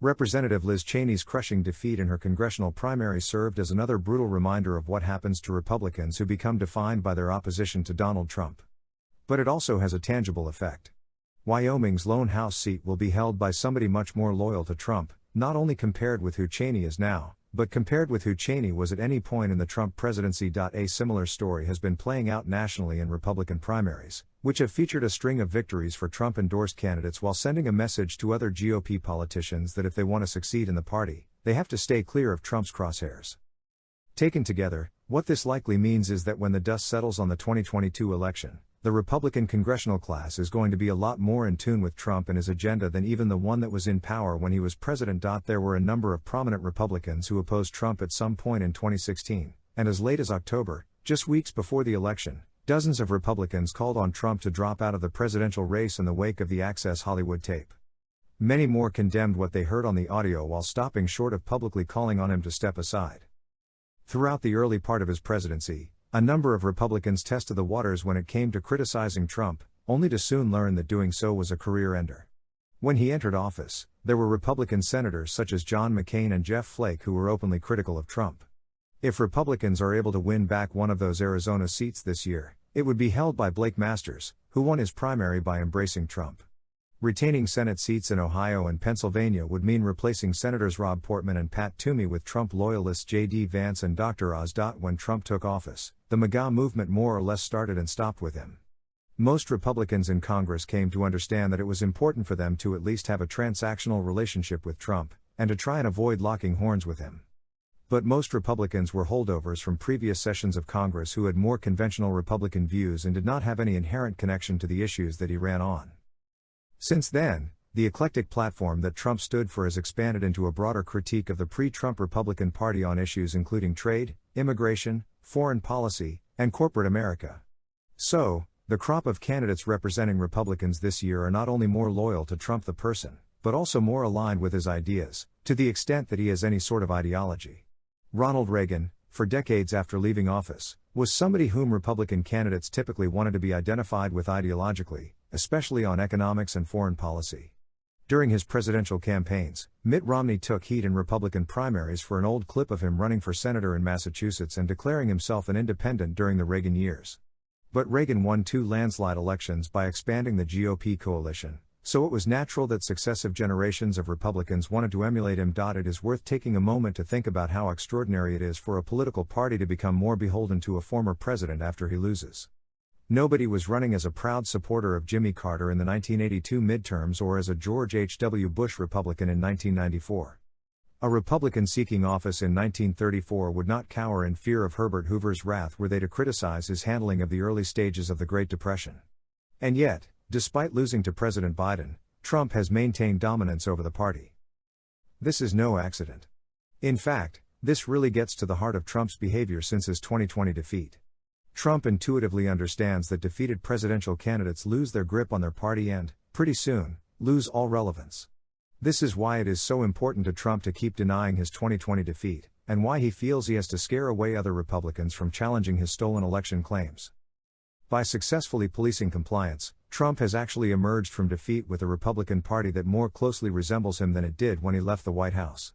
Representative Liz Cheney's crushing defeat in her congressional primary served as another brutal reminder of what happens to Republicans who become defined by their opposition to Donald Trump. But it also has a tangible effect. Wyoming's lone House seat will be held by somebody much more loyal to Trump, not only compared with who Cheney is now, but compared with who Cheney was at any point in the Trump presidency. A similar story has been playing out nationally in Republican primaries, which have featured a string of victories for Trump-endorsed candidates while sending a message to other GOP politicians that if they want to succeed in the party, they have to stay clear of Trump's crosshairs. Taken together, what this likely means is that when the dust settles on the 2022 election, the Republican congressional class is going to be a lot more in tune with Trump and his agenda than even the one that was in power when he was president. There were a number of prominent Republicans who opposed Trump at some point in 2016, and as late as October, just weeks before the election, dozens of Republicans called on Trump to drop out of the presidential race in the wake of the Access Hollywood tape. Many more condemned what they heard on the audio while stopping short of publicly calling on him to step aside. Throughout the early part of his presidency, a number of Republicans tested the waters when it came to criticizing Trump, only to soon learn that doing so was a career ender. When he entered office, there were Republican senators such as John McCain and Jeff Flake who were openly critical of Trump. If Republicans are able to win back one of those Arizona seats this year, it would be held by Blake Masters, who won his primary by embracing Trump. Retaining Senate seats in Ohio and Pennsylvania would mean replacing Senators Rob Portman and Pat Toomey with Trump loyalists J.D. Vance and Dr. Oz. When Trump took office, the MAGA movement more or less started and stopped with him. Most Republicans in Congress came to understand that it was important for them to at least have a transactional relationship with Trump, and to try and avoid locking horns with him. But most Republicans were holdovers from previous sessions of Congress who had more conventional Republican views and did not have any inherent connection to the issues that he ran on. Since then, the eclectic platform that Trump stood for has expanded into a broader critique of the pre-Trump Republican Party on issues including trade, immigration, foreign policy, and corporate America. So, the crop of candidates representing Republicans this year are not only more loyal to Trump the person, but also more aligned with his ideas, to the extent that he has any sort of ideology. Ronald Reagan, for decades after leaving office, was somebody whom Republican candidates typically wanted to be identified with ideologically, especially on economics and foreign policy. During his presidential campaigns, Mitt Romney took heat in Republican primaries for an old clip of him running for senator in Massachusetts and declaring himself an independent during the Reagan years. But Reagan won 2 landslide elections by expanding the GOP coalition, so it was natural that successive generations of Republicans wanted to emulate him. It is worth taking a moment to think about how extraordinary it is for a political party to become more beholden to a former president after he loses. Nobody was running as a proud supporter of Jimmy Carter in the 1982 midterms or as a George H.W. Bush Republican in 1994. A Republican seeking office in 1934 would not cower in fear of Herbert Hoover's wrath were they to criticize his handling of the early stages of the Great Depression. And yet, despite losing to President Biden, Trump has maintained dominance over the party. This is no accident. In fact, this really gets to the heart of Trump's behavior since his 2020 defeat. Trump intuitively understands that defeated presidential candidates lose their grip on their party and, pretty soon, lose all relevance. This is why it is so important to Trump to keep denying his 2020 defeat, and why he feels he has to scare away other Republicans from challenging his stolen election claims. By successfully policing compliance, Trump has actually emerged from defeat with a Republican Party that more closely resembles him than it did when he left the White House.